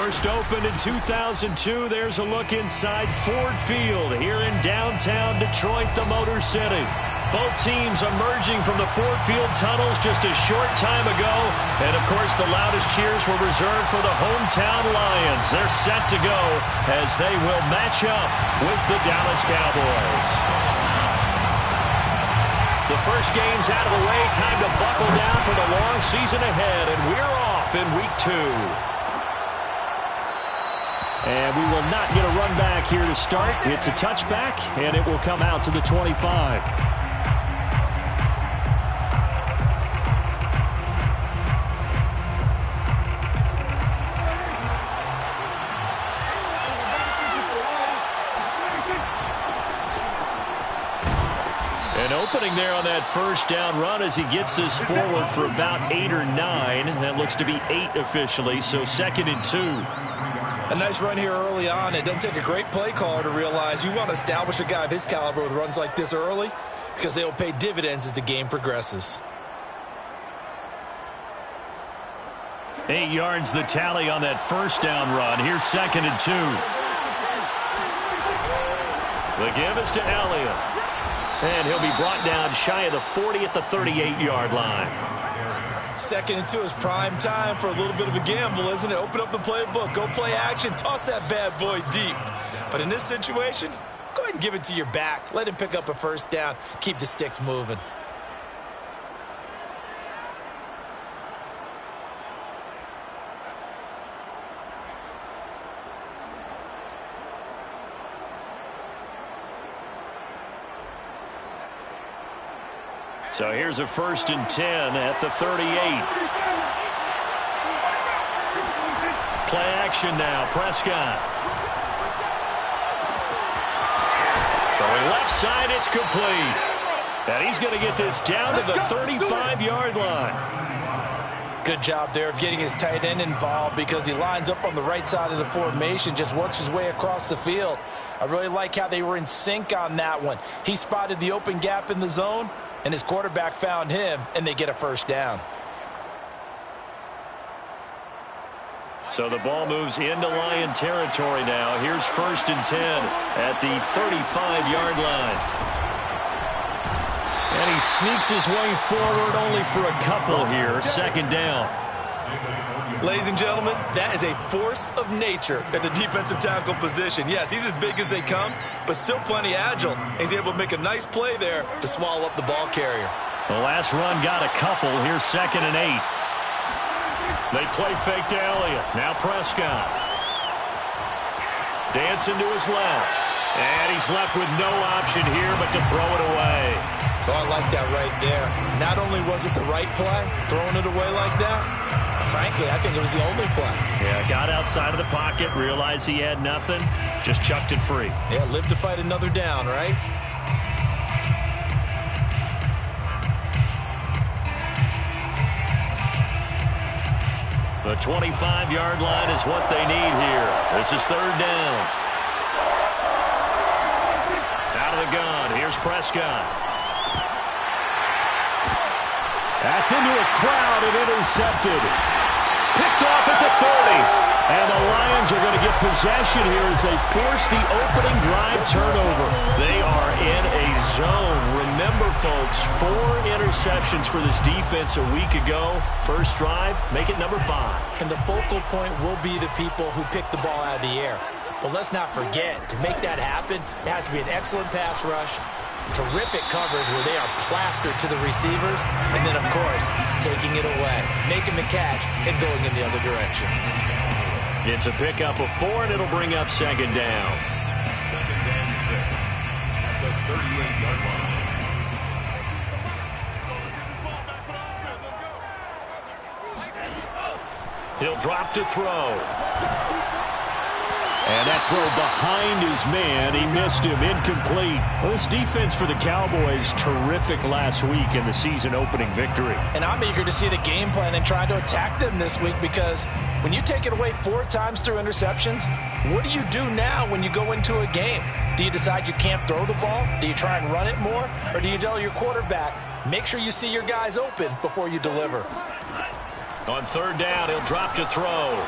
First opened in 2002. There's a look inside Ford Field here in downtown Detroit, the Motor City. Both teams emerging from the Ford Field tunnels just a short time ago. And, of course, the loudest cheers were reserved for the hometown Lions. They're set to go as they will match up with the Dallas Cowboys. The first game's out of the way. Time to buckle down for the long season ahead. And we're off in week 2. And we will not get a run back here to start. It's a touchback, and it will come out to the 25. An opening there on that first down run as he gets this forward for about 8 or 9. That looks to be 8 officially, so 2nd and 2. A nice run here early on. It doesn't take a great play caller to realize you want to establish a guy of his caliber with runs like this early because they will pay dividends as the game progresses. 8 yards the tally on that first down run. Here's 2nd and 2. The give is to Elliott. And he'll be brought down shy of the 40 at the 38-yard line. 2nd and 2 is prime time for a little bit of a gamble, isn't it? Open up the playbook, go play action, toss that bad boy deep. But in this situation, go ahead and give it to your back. Let him pick up a first down. Keep the sticks moving. So here's a 1st and 10 at the 38. Play action now. Prescott. Throwing left side. It's complete. And he's going to get this down to the 35-yard line. Good job there of getting his tight end involved because he lines up on the right side of the formation, just works his way across the field. I really like how they were in sync on that one. He spotted the open gap in the zone, and his quarterback found him, and they get a first down. So the ball moves into Lion territory now. Here's 1st and 10 at the 35-yard line. And he sneaks his way forward only for a couple here. 2nd down. Ladies and gentlemen, that is a force of nature at the defensive tackle position. Yes, he's as big as they come, but still plenty agile. He's able to make a nice play there to swallow up the ball carrier. The last run got a couple. Here's 2nd and 8. They play fake to Elliott. Now Prescott. Dancing to his left. And he's left with no option here but to throw it away. Oh, I like that right there. Not only was it the right play, throwing it away like that, frankly, I think it was the only play. Yeah, got outside of the pocket, realized he had nothing, just chucked it free. Yeah, live to fight another down, right? The 25-yard line is what they need here. This is 3rd down. Out of the gun, here's Prescott. That's into a crowd and intercepted. Picked off at the 30. And the Lions are going to get possession here as they force the opening drive turnover. They are in a zone. Remember, folks, 4 interceptions for this defense a week ago. First drive, make it number 5. And the focal point will be the people who pick the ball out of the air. But let's not forget, to make that happen, it has to be an excellent pass rush, terrific coverage where they are plastered to the receivers, and then, of course, taking it away, making the catch, and going in the other direction. It's a pickup of 4, and it'll bring up 2nd down. 2nd and 6 at the 38-yard line. He'll drop to throw. And that throw behind his man. He missed him. Incomplete. Well, this defense for the Cowboys, terrific last week in the season-opening victory. And I'm eager to see the game plan and trying to attack them this week because when you take it away 4 times through interceptions, what do you do now when you go into a game? Do you decide you can't throw the ball? Do you try and run it more? Or do you tell your quarterback, make sure you see your guys open before you deliver? On 3rd down, he'll drop to throw.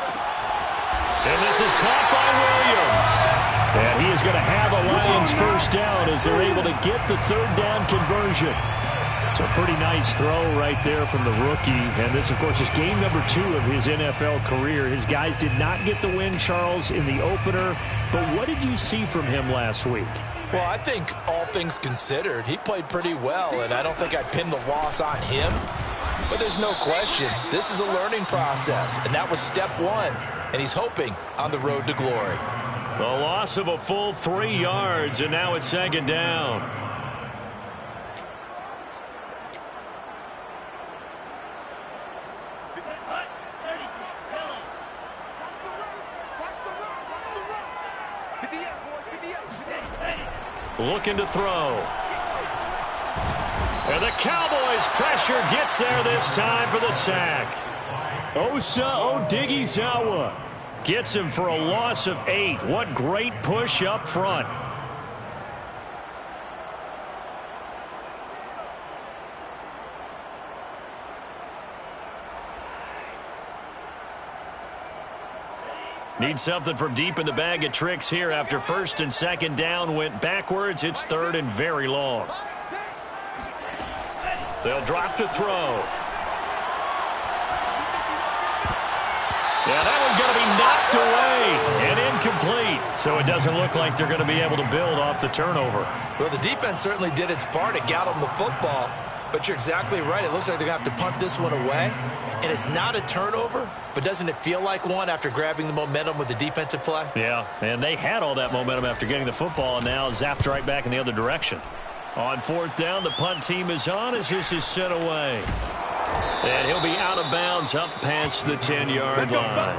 And this is caught by Williams. And he is going to have a Lions first down as they're able to get the third down conversion. It's a pretty nice throw right there from the rookie. And this, of course, is game number 2 of his NFL career. His guys did not get the win, Charles, in the opener. But what did you see from him last week? Well, I think all things considered, he played pretty well, and I don't think I'd pin the loss on him. But there's no question, this is a learning process, and that was step 1, and he's hoping on the road to glory. The loss of a full 3 yards, and now it's second down. Looking to throw. And the Cowboys' pressure gets there this time for the sack. Osa Odighizuwa gets him for a loss of 8. What great push up front. Need something from deep in the bag of tricks here after first and second down went backwards. It's third and very long. They'll drop to throw. Yeah, that one's going to be knocked away and incomplete. So it doesn't look like they're going to be able to build off the turnover. Well, the defense certainly did its part to got them the football. But you're exactly right. It looks like they're going to have to punt this one away. And it's not a turnover, but doesn't it feel like one after grabbing the momentum with the defensive play? Yeah, and they had all that momentum after getting the football and now zapped right back in the other direction. On fourth down, the punt team is on as this is sent away. And he'll be out of bounds up past the 10-yard line.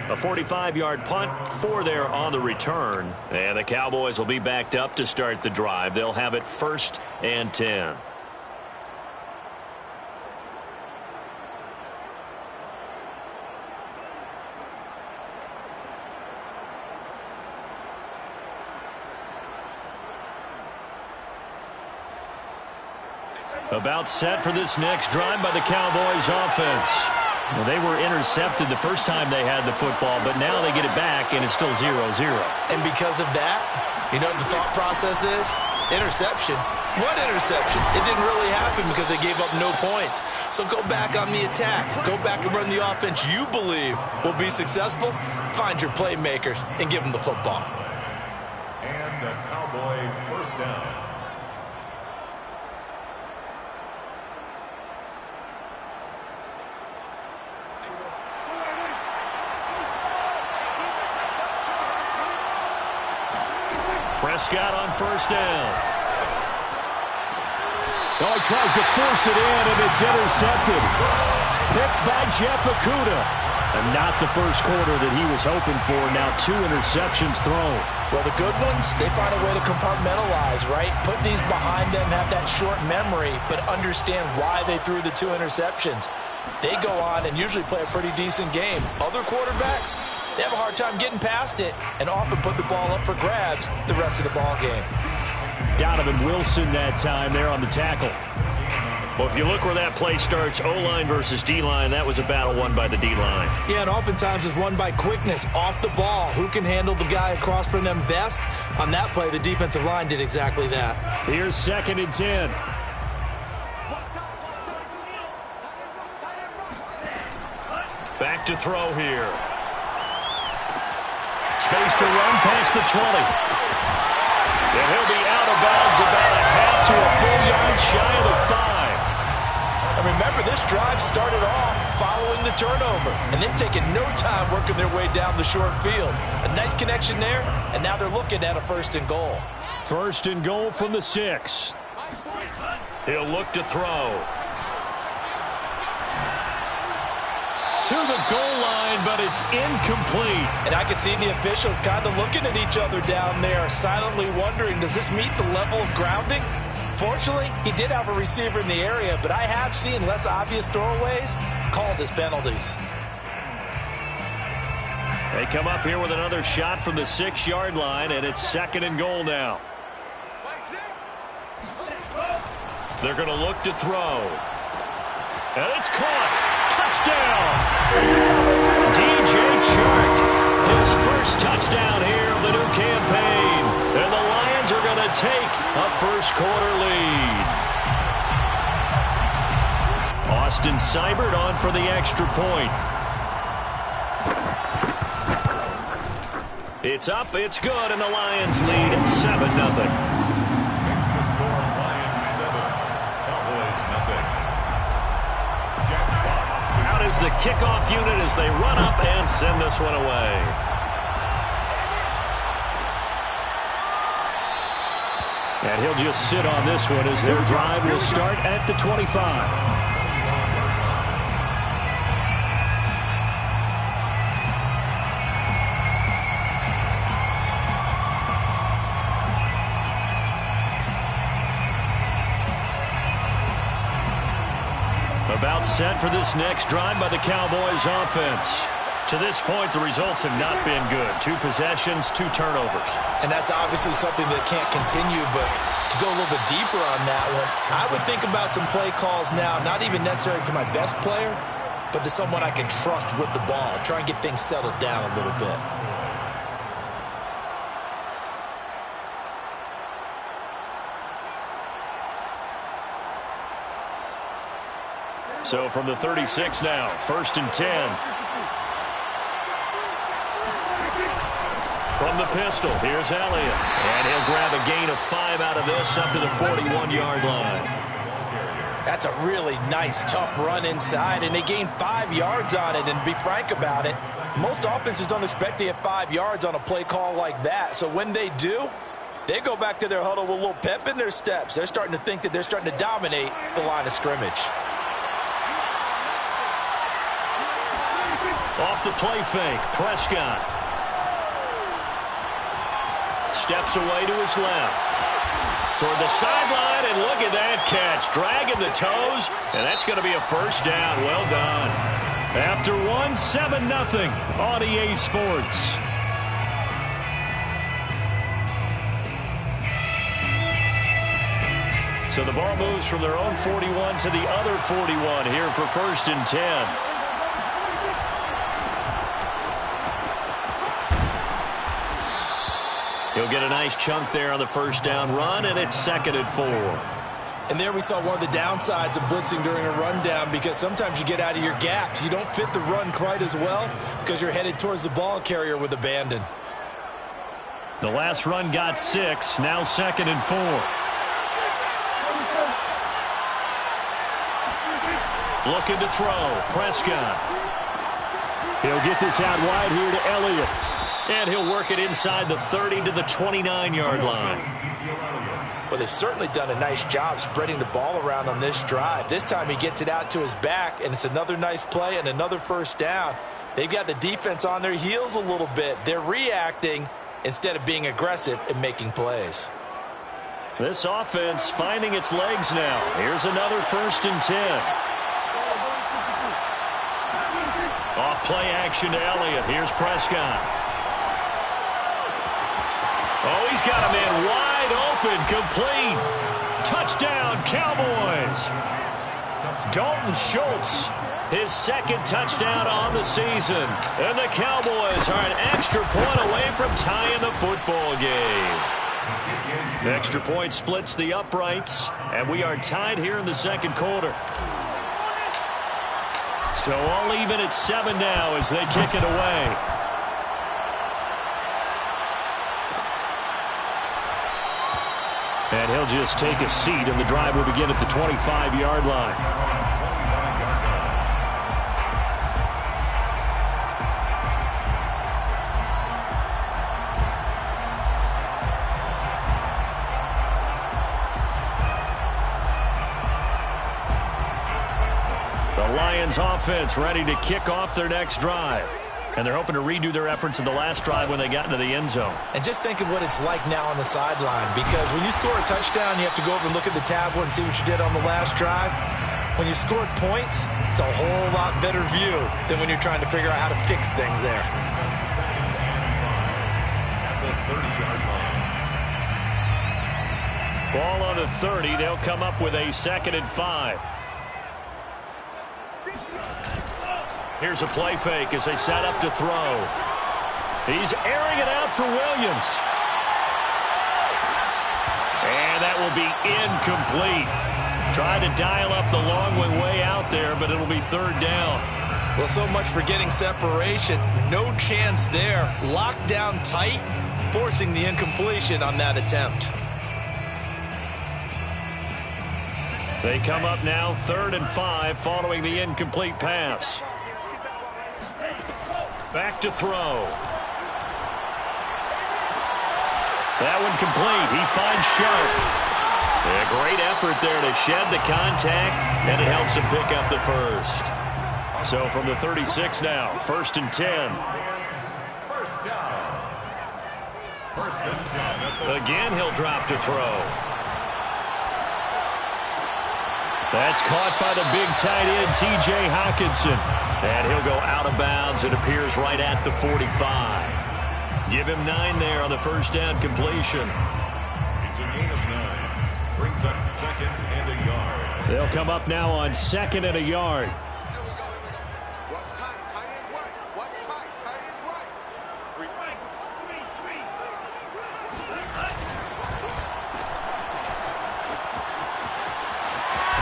A 45-yard punt, 4 there on the return. And the Cowboys will be backed up to start the drive. They'll have it 1st and 10. About set for this next drive by the Cowboys offense. Well, they were intercepted the first time they had the football, but now they get it back, and it's still 0-0. And because of that, you know what the thought process is? Interception. What interception? It didn't really happen because they gave up no points. So go back on the attack. Go back and run the offense you believe will be successful. Find your playmakers and give them the football. And the Cowboy first down. Prescott on first down. Oh, he tries to force it in, and it's intercepted. Picked by Jeff Okudah. And not the first quarter that he was hoping for. Now 2 interceptions thrown. Well, the good ones, they find a way to compartmentalize, right? Put these behind them, have that short memory, but understand why they threw the 2 interceptions. They go on and usually play a pretty decent game. Other quarterbacks, they have a hard time getting past it and often put the ball up for grabs the rest of the ball game. Donovan Wilson that time there on the tackle. Well, if you look where that play starts, O-line versus D-line, that was a battle won by the D-line. Yeah, and oftentimes it's won by quickness off the ball. Who can handle the guy across from them best? On that play, the defensive line did exactly that. Here's 2nd and 10. Back to throw here. Space to run past the 20. And he'll be out of bounds about a half to a full yard shy of the 5. And remember, this drive started off following the turnover, and they've taken no time working their way down the short field. A nice connection there, and now they're looking at a 1st and goal. 1st and goal from the 6. He'll look to throw. To the goal line, but it's incomplete. And I can see the officials kind of looking at each other down there, silently wondering, does this meet the level of grounding? Fortunately, he did have a receiver in the area, but I have seen less obvious throwaways called as penalties. They come up here with another shot from the 6-yard line, and it's 2nd and goal now. They're going to look to throw. And it's caught. Touchdown. DJ Chark, first touchdown here of the new campaign. And the Lions are going to take a first-quarter lead. Austin Seibert on for the extra point. It's up, it's good, and the Lions lead at 7-0. Makes the score Lions 7, Cowboys nothing. Jack Fox. Out is the kickoff unit as they run up and send this one away. And he'll just sit on this one as their drive will start at the 25. About set for this next drive by the Cowboys offense. To this point, the results have not been good. 2 possessions, 2 turnovers. And that's obviously something that can't continue, but to go a little bit deeper on that one, I would think about some play calls now, not even necessarily to my best player, but to someone I can trust with the ball. Try and get things settled down a little bit. So from the 36 now, 1st and 10. From the pistol, here's Elliott. And he'll grab a gain of 5 out of this up to the 41-yard line. That's a really nice, tough run inside, and they gained 5 yards on it. And to be frank about it, most offenses don't expect to get 5 yards on a play call like that. So when they do, they go back to their huddle with a little pep in their steps. They're starting to think that they're starting to dominate the line of scrimmage. Off the play fake, Prescott. Steps away to his left. Toward the sideline, and look at that catch. Dragging the toes, and that's going to be a first down. Well done. After 1, 7-0 on EA Sports. So the ball moves from their own 41 to the other 41 here for 1st and 10. He'll get a nice chunk there on the first down run, and it's 2nd and 4. And there we saw one of the downsides of blitzing during a rundown, because sometimes you get out of your gaps. You don't fit the run quite as well because you're headed towards the ball carrier with abandon. The last run got 6, now 2nd and 4. Looking to throw, Prescott. He'll get this out wide here to Elliott. And he'll work it inside the 30 to the 29-yard line. Well, they've certainly done a nice job spreading the ball around on this drive. This time he gets it out to his back, and it's another nice play and another first down. They've got the defense on their heels a little bit. They're reacting instead of being aggressive and making plays. This offense finding its legs now. Here's another 1st and 10. Off play action to Elliott. Here's Prescott. Oh, he's got a man wide open, complete. Touchdown, Cowboys. Dalton Schultz, his 2nd touchdown on the season. And the Cowboys are an extra point away from tying the football game. The extra point splits the uprights, and we are tied here in the 2nd quarter. So all even at 7 now as they kick it away. And he'll just take a seat, and the drive will begin at the 25-yard line. The Lions offense ready to kick off their next drive. And they're hoping to redo their efforts in the last drive when they got into the end zone. And just think of what it's like now on the sideline, because when you score a touchdown, you have to go over and look at the tablet and see what you did on the last drive. When you scored points, it's a whole lot better view than when you're trying to figure out how to fix things there. At the 30-yard line. Ball on the 30. They'll come up with a 2nd and 5. Here's a play fake as they set up to throw. He's airing it out for Williams. And that will be incomplete. Trying to dial up the long way out there, but it'll be third down. Well, so much for getting separation. No chance there. Locked down tight, forcing the incompletion on that attempt. They come up now 3rd and 5 following the incomplete pass. Back to throw. That one complete. He finds Sharp. A great effort there to shed the contact, and it helps him pick up the first. So from the 36 now, 1st and 10. First down. 1st and 10. Again, he'll drop to throw. That's caught by the big tight end, T.J. Hockenson. And he'll go out of bounds. It appears right at the 45. Give him 9 there on the first down completion. It's a gain of 9. Brings up 2nd and a yard. They'll come up now on 2nd and a yard. Watch tight. Tight is right. Watch tight. Tight is right.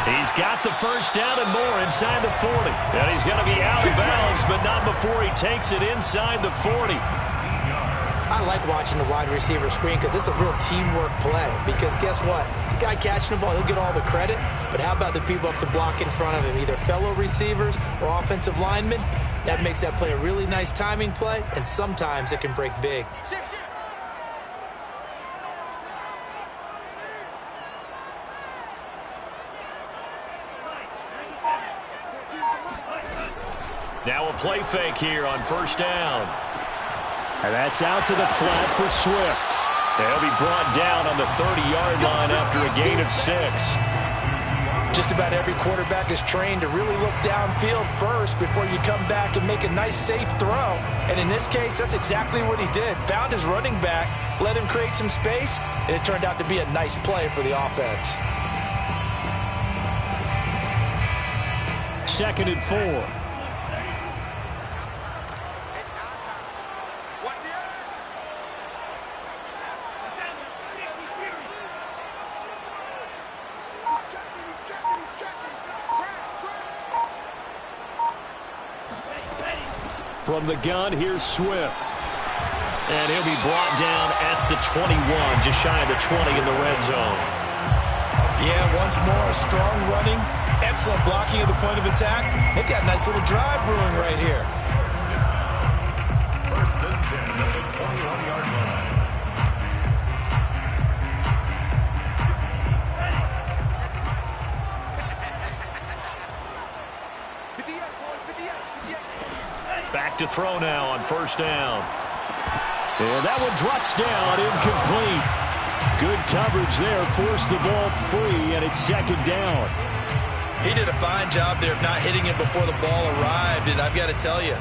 He's got the first down and more inside the 40. And he's going to be out of bounds, but not before he takes it inside the 40. I like watching the wide receiver screen because it's a real teamwork play. Because guess what? The guy catching the ball, he'll get all the credit. But how about the people up to block in front of him, either fellow receivers or offensive linemen? That makes that play a really nice timing play, and sometimes it can break big. Now a play fake here on first down. And that's out to the flat for Swift. They'll be brought down on the 30-yard line after a gain of 6. Just about every quarterback is trained to really look downfield first before you come back and make a nice, safe throw. And in this case, that's exactly what he did. Found his running back, let him create some space, and it turned out to be a nice play for the offense. 2nd and 4. From the gun, here's Swift. And he'll be brought down at the 21, just shy of the 20 in the red zone. Yeah, once more, strong running, excellent blocking at the point of attack. They've got a nice little drive brewing right here. 1st and 10 at the 21-yard line. Back to throw now on first down. And that one drops down, incomplete. Good coverage there, forced the ball free, and it's 2nd down. He did a fine job there of not hitting it before the ball arrived, and I've got to tell you,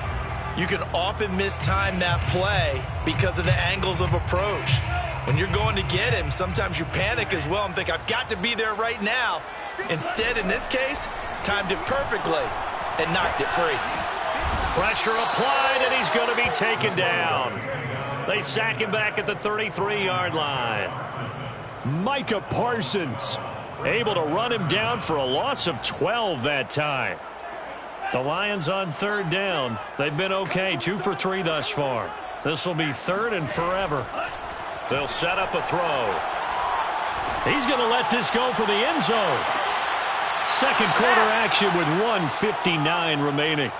you can often mistime that play because of the angles of approach. When you're going to get him, sometimes you panic as well and think, I've got to be there right now. Instead, in this case, timed it perfectly and knocked it free. Pressure applied, and he's going to be taken down. They sack him back at the 33-yard line. Micah Parsons able to run him down for a loss of 12 that time. The Lions on 3rd down. They've been okay, 2 for 3 thus far. This will be 3rd and forever. They'll set up a throw. He's going to let this go for the end zone. 2nd quarter action with 1:59 remaining.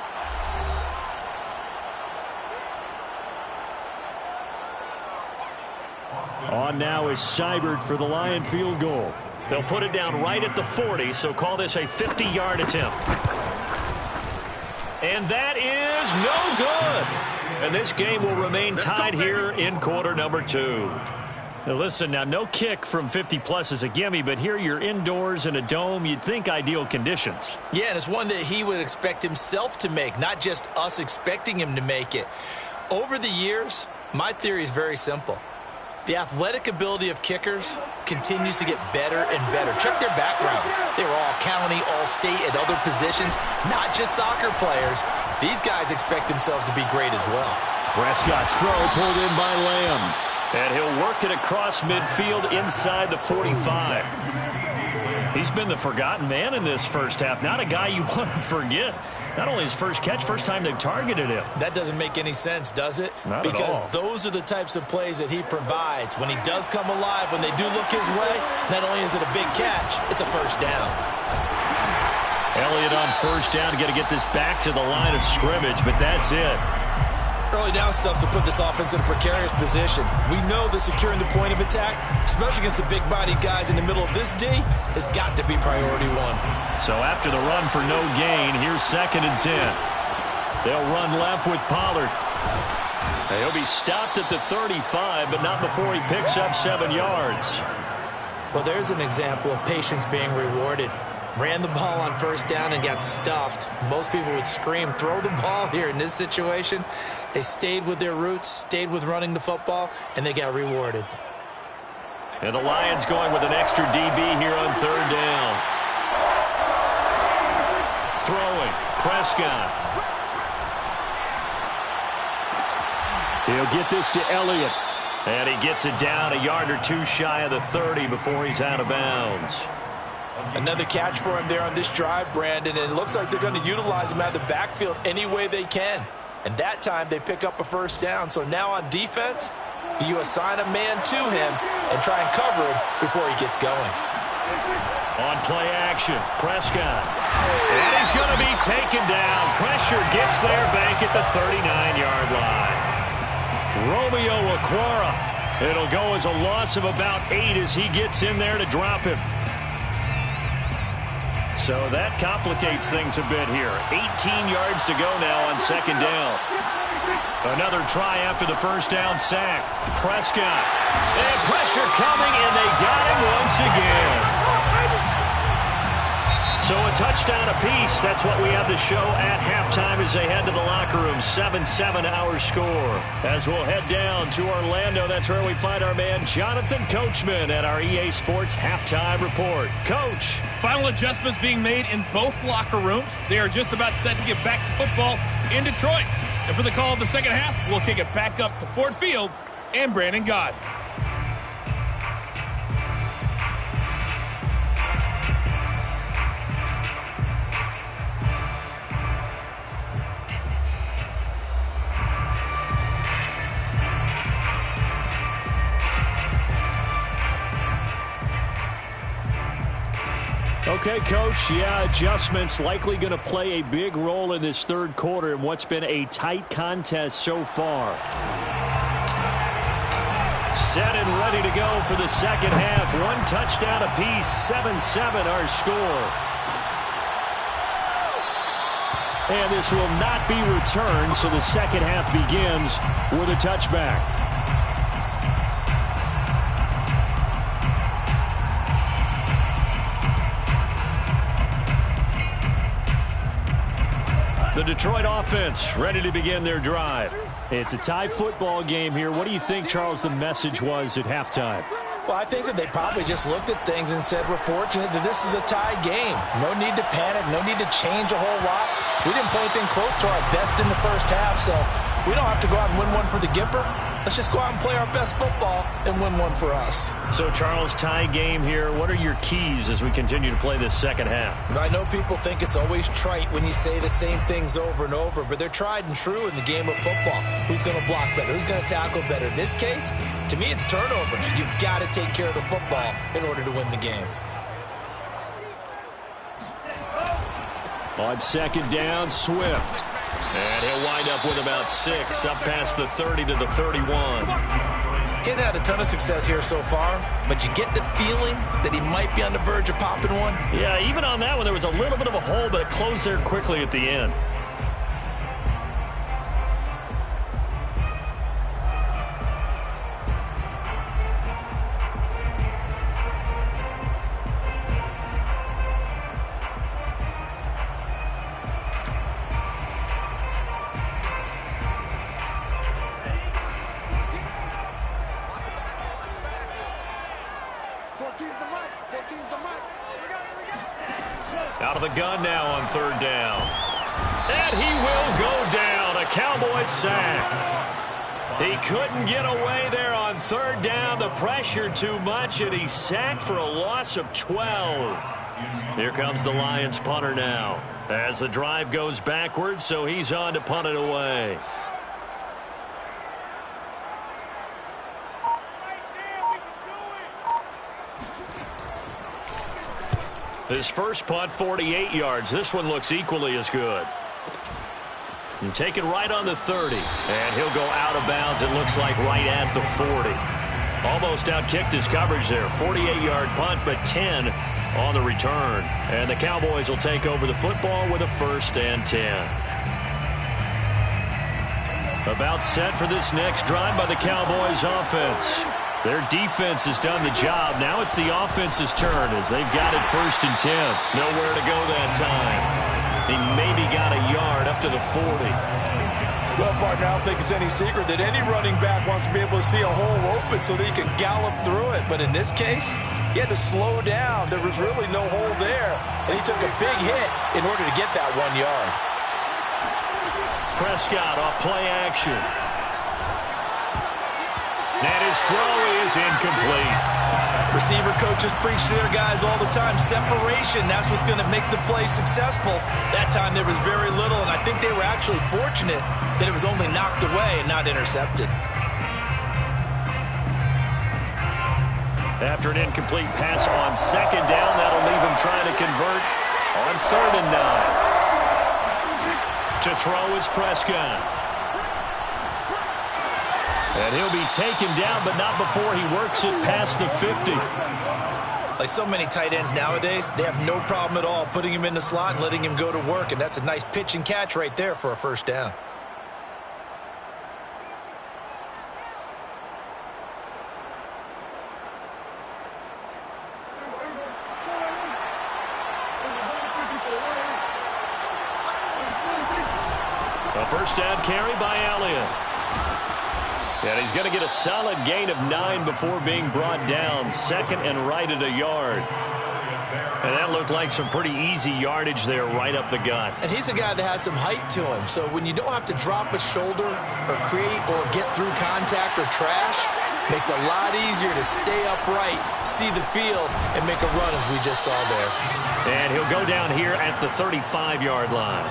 On now is Seibert for the Lion field goal. They'll put it down right at the 40, so call this a 50-yard attempt. And that is no good. And this game will remain tied here in quarter number 2. Now listen, now no kick from 50-plus is a gimme, but here you're indoors in a dome. You'd think ideal conditions. Yeah, and it's one that he would expect himself to make, not just us expecting him to make it. Over the years, my theory is very simple. The athletic ability of kickers continues to get better and better. Check their backgrounds. They were all county, all state, at other positions, not just soccer players. These guys expect themselves to be great as well. Prescott's throw pulled in by Lamb. And he'll work it across midfield inside the 45. He's been the forgotten man in this first half. Not a guy you want to forget. Not only his first catch, first time they've targeted him. That doesn't make any sense, does it? Not because at all. Those are the types of plays that he provides. When he does come alive, when they do look his way, not only is it a big catch, it's a first down. Elliott on first down. Got to get this back to the line of scrimmage, but that's it. Early down stuff will put this offense in a precarious position. We know that securing the point of attack, especially against the big-bodied guys in the middle of this D, has got to be priority one. So after the run for no gain, here's 2nd and 10. They'll run left with Pollard. He'll be stopped at the 35, but not before he picks up 7 yards. Well, there's an example of patience being rewarded. Ran the ball on first down and got stuffed. Most people would scream, throw the ball here. In this situation, they stayed with their roots, stayed with running the football, and they got rewarded. And the Lions going with an extra DB here on 3rd down. Throwing, Prescott. He'll get this to Elliott. And he gets it down a yard or two shy of the 30 before he's out of bounds. Another catch for him there on this drive, Brandon, and it looks like they're going to utilize him out of the backfield any way they can. And that time they pick up a first down. So now on defense, do you assign a man to him and try and cover him before he gets going? On play action, Prescott. And he's going to be taken down. Pressure gets there, bank at the 39-yard line. Romeo Okwara. It'll go as a loss of about 8 as he gets in there to drop him. So that complicates things a bit here. 18 yards to go now on 2nd down. Another try after the first down sack. Prescott. And pressure coming, and they got him once again. So a touchdown apiece. That's what we have to show at halftime as they head to the locker room. 7-7 our score. As we'll head down to Orlando, that's where we find our man Jonathan Coachman at our EA Sports Halftime Report. Coach. Final adjustments being made in both locker rooms. They are just about set to get back to football in Detroit. And for the call of the second half, we'll kick it back up to Ford Field and Brandon Gott. Okay, Coach, adjustments likely going to play a big role in this third quarter in what's been a tight contest so far. Set and ready to go for the second half. 1 touchdown apiece, 7-7 our score. And this will not be returned, so the second half begins with a touchback. The Detroit offense ready to begin their drive. It's a tie football game here. What do you think, Charles, the message was at halftime? Well, I think that they probably just looked at things and said, we're fortunate that this is a tie game. No need to panic, no need to change a whole lot. We didn't play anything close to our best in the first half, so we don't have to go out and win one for the Gipper. Let's just go out and play our best football and win one for us. So, Charles, tie game here. What are your keys as we continue to play this second half? I know people think it's always trite when you say the same things over and over, but they're tried and true in the game of football. Who's going to block better? Who's going to tackle better? In this case, to me, it's turnovers. You've got to take care of the football in order to win the game. On second down, Swift. And he'll wind up with about 6, up past the 30 to the 31. Getting had a ton of success here so far, but you get the feeling that he might be on the verge of popping one. Yeah, even on that one, there was a little bit of a hole, but it closed there quickly at the end. Out of the gun now on third down. And he will go down. A Cowboys sack. He couldn't get away there on third down. The pressure too much, and he's sacked for a loss of 12. Here comes the Lions punter now as the drive goes backwards, so he's on to punt it away. His first punt, 48 yards. This one looks equally as good. And take it right on the 30. And he'll go out of bounds, it looks like, right at the 40. Almost outkicked his coverage there. 48-yard punt, but 10 on the return. And the Cowboys will take over the football with a 1st and 10. About set for this next drive by the Cowboys offense. Their defense has done the job. Now it's the offense's turn as they've got it 1st and 10. Nowhere to go that time. He maybe got a yard up to the 40. Well, partner, I don't think it's any secret that any running back wants to be able to see a hole open so that he can gallop through it. But in this case, he had to slow down. There was really no hole there. And he took a big hit in order to get that 1 yard. Prescott off play action. And his throw is incomplete. Receiver coaches preach to their guys all the time. Separation, that's what's going to make the play successful. That time there was very little, and I think they were actually fortunate that it was only knocked away and not intercepted. After an incomplete pass on 2nd down, that'll leave him trying to convert on 3rd and 9. To throw is Prescott. And he'll be taken down, but not before he works it past the 50. Like so many tight ends nowadays, they have no problem at all putting him in the slot and letting him go to work, and that's a nice pitch and catch right there for a 1st down. A 1st down carry by Elliott. And he's going to get a solid gain of 9 before being brought down. 2nd and right at a yard. And that looked like some pretty easy yardage there right up the gut. And he's a guy that has some height to him. So when you don't have to drop a shoulder or create or get through contact or trash, makes it a lot easier to stay upright, see the field, and make a run as we just saw there. And he'll go down here at the 35-yard line.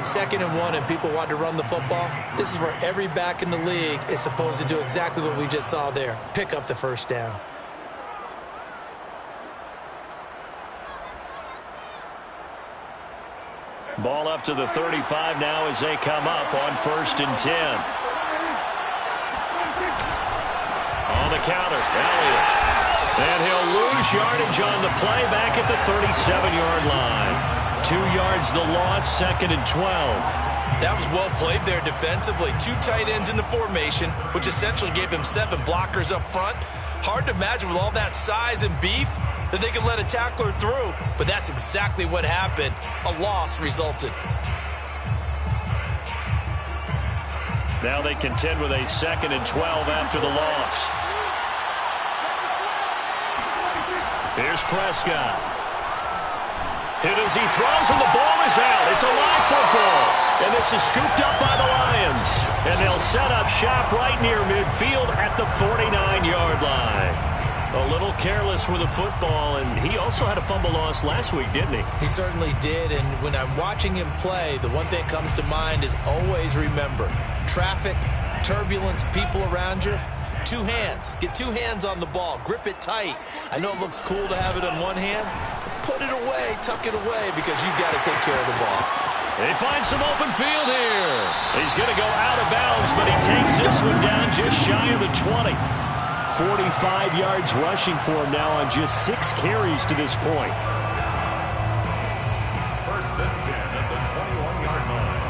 2nd and 1 and people want to run the football. This is where every back in the league is supposed to do exactly what we just saw there. Pick up the 1st down. Ball up to the 35 now as they come up on 1st and 10. On the counter, Elliott. And he'll lose yardage on the play back at the 37-yard line. 2 yards the loss, 2nd and 12. That was well played there defensively. 2 tight ends in the formation, which essentially gave them 7 blockers up front. Hard to imagine with all that size and beef that they could let a tackler through, but that's exactly what happened. A loss resulted. Now they contend with a 2nd and 12 after the loss. Here's Prescott. Hit as he throws, and the ball is out. It's a live football. And this is scooped up by the Lions. And they'll set up shop right near midfield at the 49-yard line. A little careless with the football, and he also had a fumble loss last week, didn't he? He certainly did, and when I'm watching him play, the one thing that comes to mind is always remember, traffic, turbulence, people around you, 2 hands. Get 2 hands on the ball. Grip it tight. I know it looks cool to have it on one hand. Put it away, tuck it away, because you've got to take care of the ball. They find some open field here. He's going to go out of bounds, but he takes this one down just shy of the 20. 45 yards rushing for him now on just 6 carries to this point. 1st and 10 at the 21-yard line.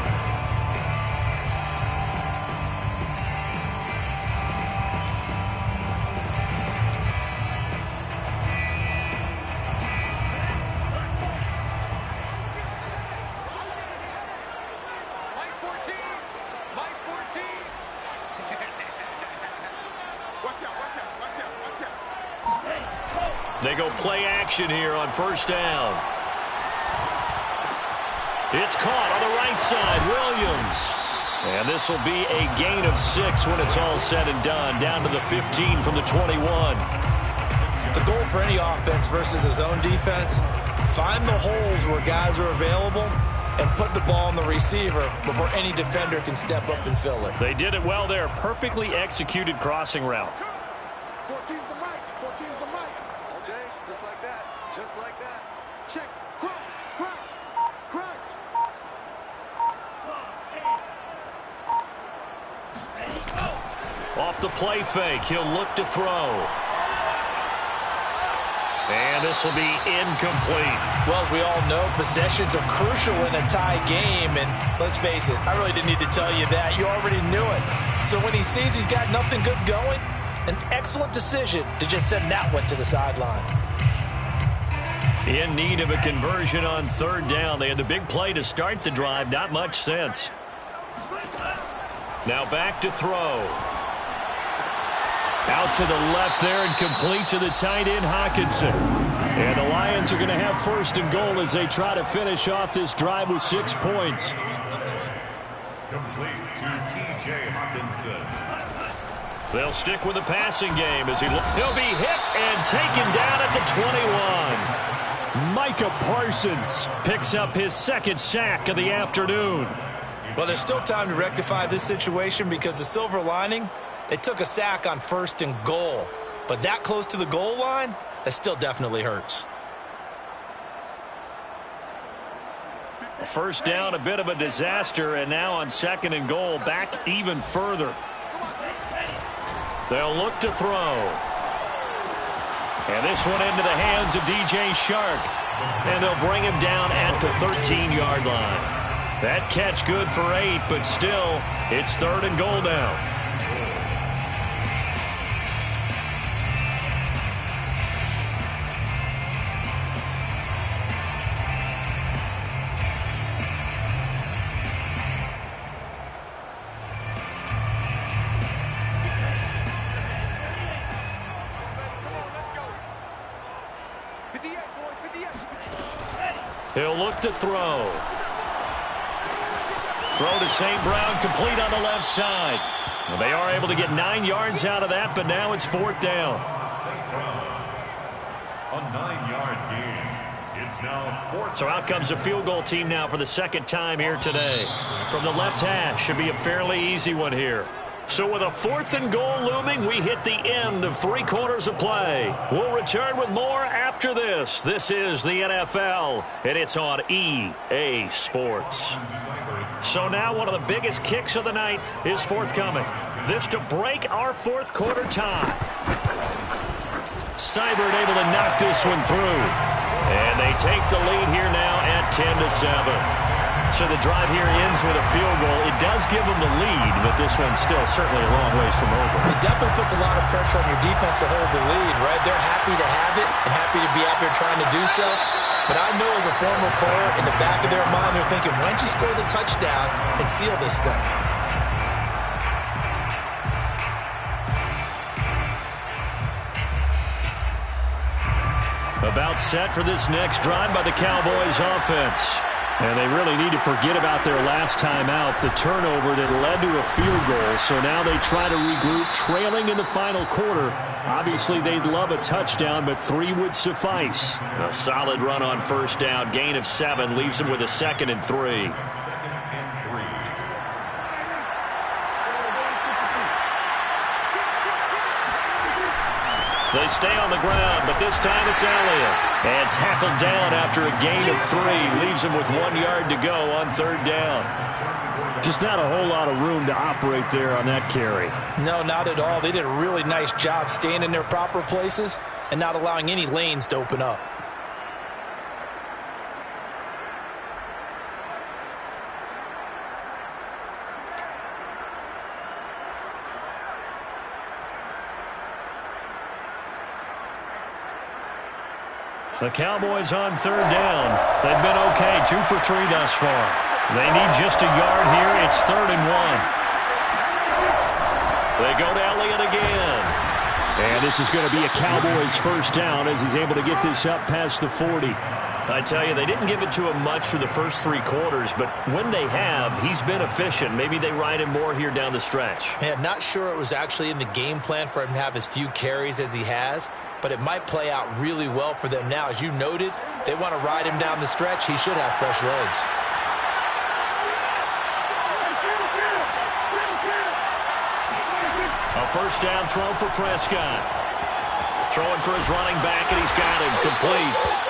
They go play action here on 1st down. It's caught on the right side. Williams. And this will be a gain of 6 when it's all said and done. Down to the 15 from the 21. The goal for any offense versus a zone defense, find the holes where guys are available and put the ball on the receiver before any defender can step up and fill it. They did it well there. Perfectly executed crossing route. 14's the mic. 14's the mic. All day, just like that. Just like that. Check. Crouch. Crouch. Crouch. Off the play fake, he'll look to throw. And this will be incomplete. Well, as we all know, possessions are crucial in a tie game. And let's face it, I really didn't need to tell you that. You already knew it. So when he sees he's got nothing good going, an excellent decision to just send that one to the sideline. In need of a conversion on third down. They had the big play to start the drive. Not much sense. Now back to throw. Out to the left there and complete to the tight end, Hawkinson. And the Lions are going to have first and goal as they try to finish off this drive with 6 points. Complete to T.J. Hawkinson. They'll stick with the passing game as he'll be hit and taken down at the 21. Micah Parsons picks up his second sack of the afternoon. Well, there's still time to rectify this situation because the silver lining, they took a sack on first and goal. But that close to the goal line, that still definitely hurts. First down, a bit of a disaster, and now on second and goal, back even further. They'll look to throw. And this one into the hands of DJ Shark. And they'll bring him down at the 13-yard line. That catch good for 8, but still, it's third and goal now. He'll look to throw. Throw to St. Brown, complete on the left side. Well, they are able to get 9 yards out of that, but now it's fourth down. St. Brown. A 9-yard gain. It's now fourth. So out comes a field goal team now for the second time here today. From the left hash, should be a fairly easy one here. So with a fourth and goal looming, we hit the end of 3 quarters of play. We'll return with more after this. This is the NFL, and it's on EA Sports. So now one of the biggest kicks of the night is forthcoming. This to break our fourth quarter tie. Seibert able to knock this one through. And they take the lead here now at 10-7. So the drive here ends with a field goal. It does give them the lead, but this one's still certainly a long ways from over. It definitely puts a lot of pressure on your defense to hold the lead, right? They're happy to have it and happy to be out there trying to do so. But I know as a former player, in the back of their mind, they're thinking, why don't you score the touchdown and seal this thing? About set for this next drive by the Cowboys offense. And they really need to forget about their last time out, the turnover that led to a field goal. So now they try to regroup, trailing in the final quarter. Obviously, they'd love a touchdown, but 3 would suffice. A solid run on first down. Gain of 7 leaves them with a 2nd and 3. They stay on the ground, but this time it's Elliott. And tackled down after a gain of 3. Leaves him with 1 yard to go on third down. Just not a whole lot of room to operate there on that carry. No, not at all. They did a really nice job staying in their proper places and not allowing any lanes to open up. The Cowboys on third down. They've been okay, 2 for 3 thus far. They need just a yard here. It's 3rd and 1. They go to Elliott again. And this is going to be a Cowboys first down as he's able to get this up past the 40. I tell you, they didn't give it to him much for the first 3 quarters, but when they have, he's been efficient. Maybe they ride him more here down the stretch. Man, not sure it was actually in the game plan for him to have as few carries as he has, but it might play out really well for them now. As you noted, if they want to ride him down the stretch, he should have fresh legs. A first down throw for Prescott. Throwing for his running back, and he's got him complete.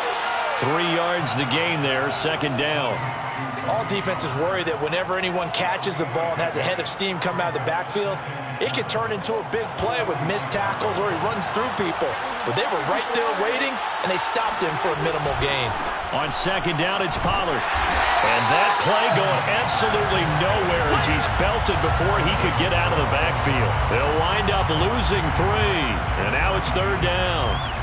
3 yards the gain there, second down. All defenses worry that whenever anyone catches the ball and has a head of steam come out of the backfield, it could turn into a big play with missed tackles or he runs through people. But they were right there waiting, and they stopped him for a minimal gain. On second down, it's Pollard. And that play going absolutely nowhere as he's belted before he could get out of the backfield. They'll wind up losing 3, and now it's third down.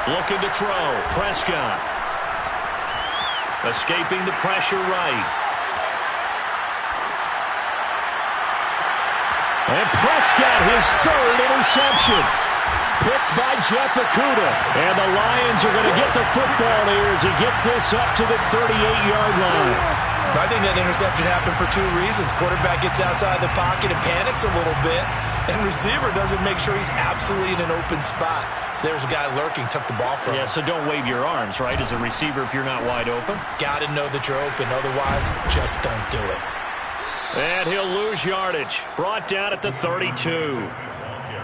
Looking to throw. Prescott. Escaping the pressure right. And Prescott, his 3rd interception. Picked by Jeff Okudah. And the Lions are going to get the football here as he gets this up to the 38-yard line. I think that interception happened for 2 reasons. Quarterback gets outside the pocket and panics a little bit. And receiver doesn't make sure he's absolutely in an open spot. So there's a guy lurking, took the ball from him. Yeah, so don't wave your arms, right, as a receiver if you're not wide open. Got to know that you're open. Otherwise, just don't do it. And he'll lose yardage. Brought down at the 32.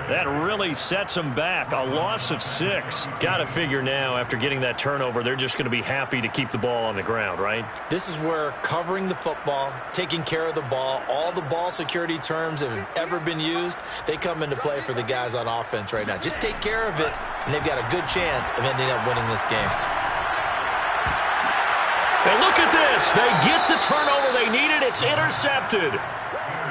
That really sets them back. A loss of 6. Got to figure now, after getting that turnover, they're just going to be happy to keep the ball on the ground, right? This is where covering the football, taking care of the ball, all the ball security terms that have ever been used, they come into play for the guys on offense right now. Just take care of it, and they've got a good chance of ending up winning this game. And look at this. They get the turnover they needed. It's intercepted.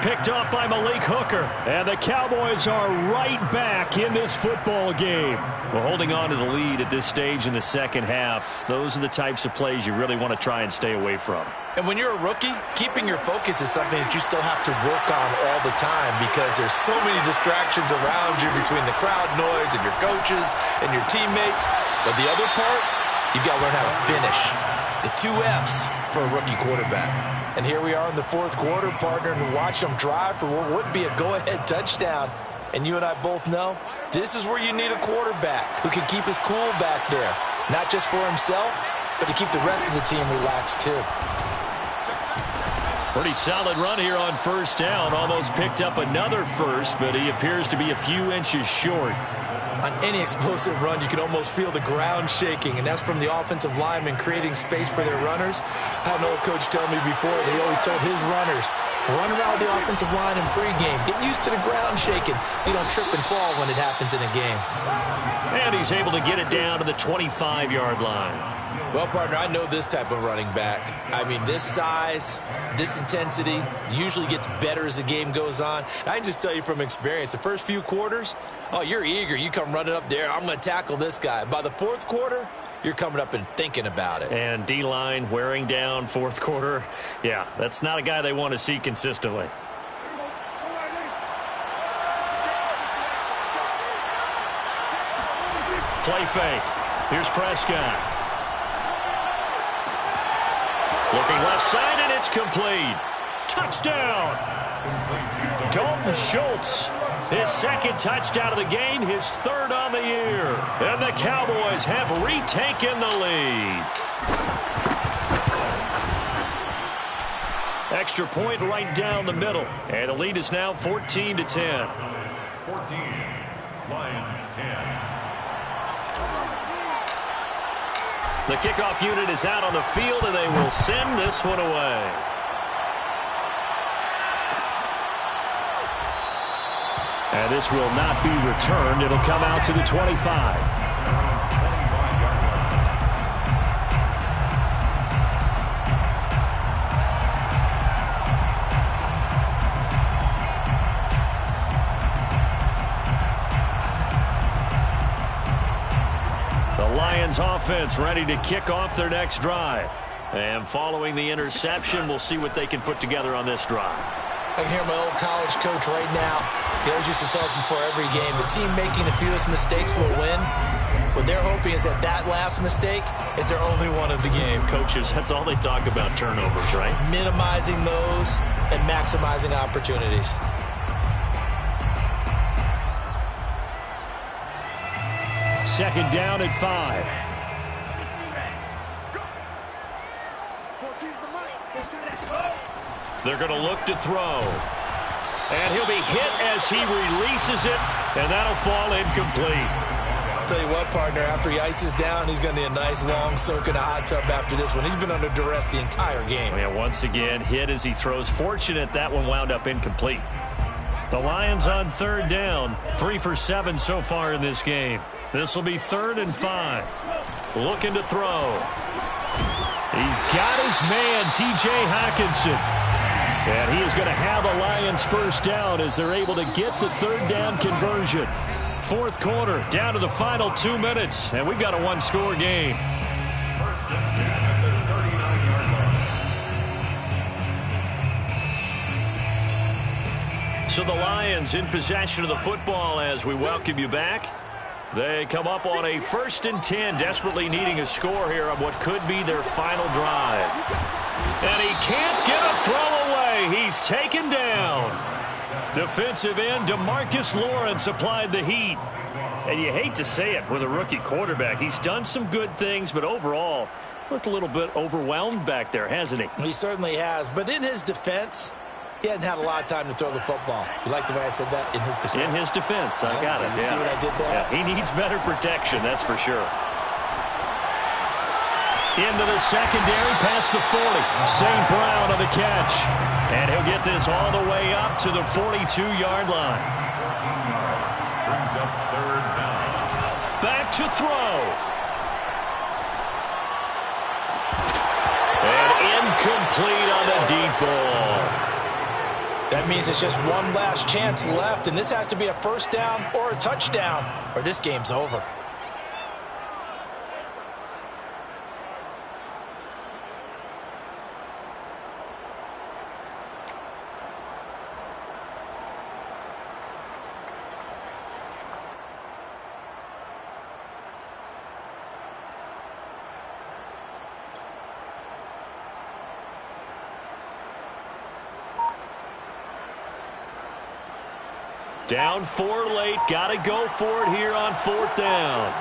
Picked off by Malik Hooker. And the Cowboys are right back in this football game. Well, holding on to the lead at this stage in the second half, those are the types of plays you really want to try and stay away from. And when you're a rookie, keeping your focus is something that you still have to work on all the time because there's so many distractions around you between the crowd noise and your coaches and your teammates. But the other part, you've got to learn how to finish. The 2 F's for a rookie quarterback. And here we are in the 4th quarter, partner, and watch them drive for what would be a go-ahead touchdown. And you and I both know this is where you need a quarterback who can keep his cool back there. Not just for himself, but to keep the rest of the team relaxed too. Pretty solid run here on first down. Almost picked up another first, but he appears to be a few inches short. On any explosive run, you can almost feel the ground shaking, and that's from the offensive linemen creating space for their runners. I had an old coach tell me before, they always told his runners, run around the offensive line in pregame. Get used to the ground shaking so you don't trip and fall when it happens in a game. And he's able to get it down to the 25-yard line. Well, partner, I know this type of running back. I mean, this size, this intensity usually gets better as the game goes on. And I can just tell you from experience, the first few quarters, oh, you're eager. You come running up there, I'm going to tackle this guy. By the 4th quarter, you're coming up and thinking about it. And D-line wearing down 4th quarter. Yeah, that's not a guy they want to see consistently. Play fake. Here's Prescott. Looking left side, and it's complete. Touchdown. Dalton Schultz. His 2nd touchdown of the game, his 3rd on the year. And the Cowboys have retaken the lead. Extra point right down the middle. And the lead is now 14-10. 14, Lions 10. The kickoff unit is out on the field, and they will send this one away. And this will not be returned. It'll come out to the 25. Lions offense ready to kick off their next drive. And following the interception, we'll see what they can put together on this drive. I can hear my old college coach right now. He always used to tell us before every game, the team making the fewest mistakes will win. What they're hoping is that that last mistake is their only one of the game. Coaches, that's all they talk about, turnovers, right? Minimizing those and maximizing opportunities. Second down at 5. 14's the mic. 14's the mic. They're going to look to throw. And he'll be hit as he releases it, and that'll fall incomplete. I'll tell you what, partner, after he ices down, he's going to need a nice long soak in a hot tub after this one. He's been under duress the entire game. Yeah, once again, hit as he throws. Fortunate that one wound up incomplete. The Lions on third down, 3 for 7 so far in this game. This will be 3rd and 5. Looking to throw. He's got his man, T.J. Hockenson. And he is going to have a Lions first down as they're able to get the third down conversion. Fourth quarter, down to the final 2 minutes, and we've got a one-score game. First and 10 at the 39-yard line. So the Lions in possession of the football as we welcome you back. They come up on a 1st and 10, desperately needing a score here on what could be their final drive. And he can't get a throw away. He's taken down. Defensive end DeMarcus Lawrence applied the heat. And you hate to say it with a rookie quarterback. He's done some good things, but overall, looked a little bit overwhelmed back there, hasn't he? He certainly has. But in his defense, he hadn't had a lot of time to throw the football. You like the way I said that? In his defense. In his defense. I got it. You see what I did there? Yeah, he needs better protection, that's for sure. Into the secondary, past the 40. St. Brown on the catch. And he'll get this all the way up to the 42-yard line. 14 yards. Brings up 3rd down. Back to throw. And incomplete on the deep ball. That means it's just one last chance left, and this has to be a first down or a touchdown, or this game's over. Down 4 late. Got to go for it here on 4th down.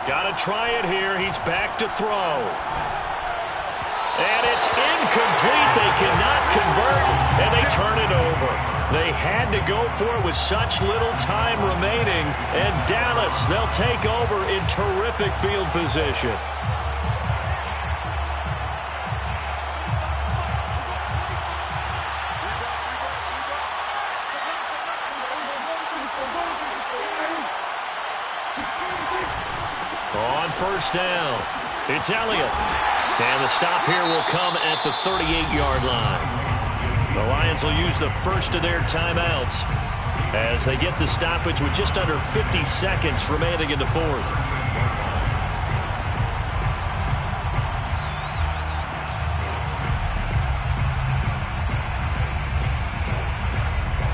Got to try it here. He's back to throw. And it's incomplete. They cannot convert, and they turn it over. They had to go for it with such little time remaining. And Dallas, they'll take over in terrific field position. On first down, it's Elliott. And the stop here will come at the 38-yard line. The Lions will use the first of their timeouts as they get the stoppage with just under 50 seconds remaining in the 4th.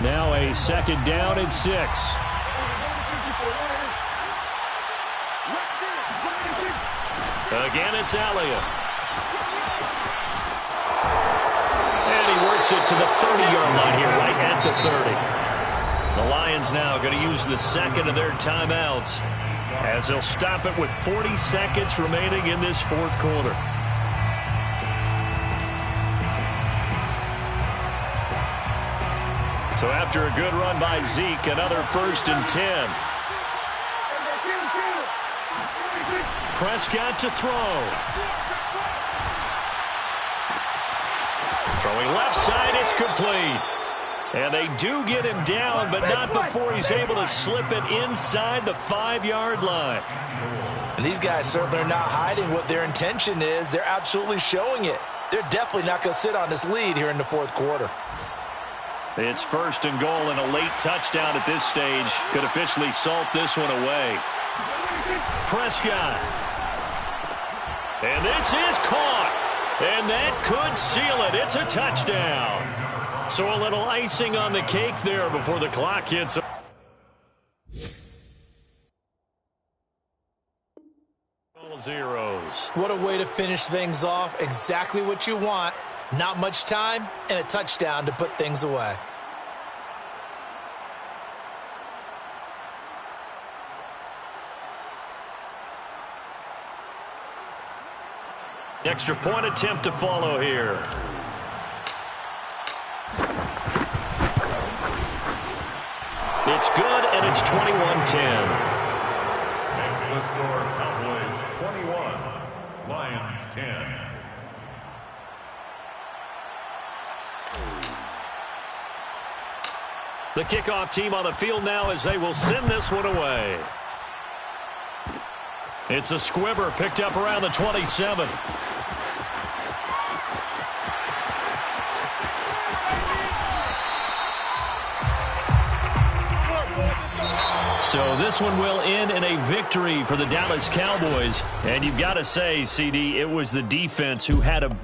Now a 2nd down and 6. Again, it's Elliott. And he works it to the 30-yard line here, right at the 30. The Lions now going to use the second of their timeouts as they'll stop it with 40 seconds remaining in this 4th quarter. So after a good run by Zeke, another 1st and 10. Prescott to throw. Throwing left side, it's complete. And they do get him down, but not before he's able to slip it inside the 5-yard line. And these guys certainly are not hiding what their intention is. They're absolutely showing it. They're definitely not going to sit on this lead here in the 4th quarter. It's 1st and goal, and a late touchdown at this stage could officially salt this one away. Prescott. And this is caught. And that could seal it. It's a touchdown. So a little icing on the cake there before the clock hits. Zeros. What a way to finish things off. Exactly what you want. Not much time and a touchdown to put things away. Extra point attempt to follow here. It's good, and it's 21-10. Makes the score Cowboys 21, Lions 10. The kickoff team on the field now as they will send this one away. It's a squibber picked up around the 27. So this one will end in a victory for the Dallas Cowboys. And you've got to say, CD, it was the defense who had a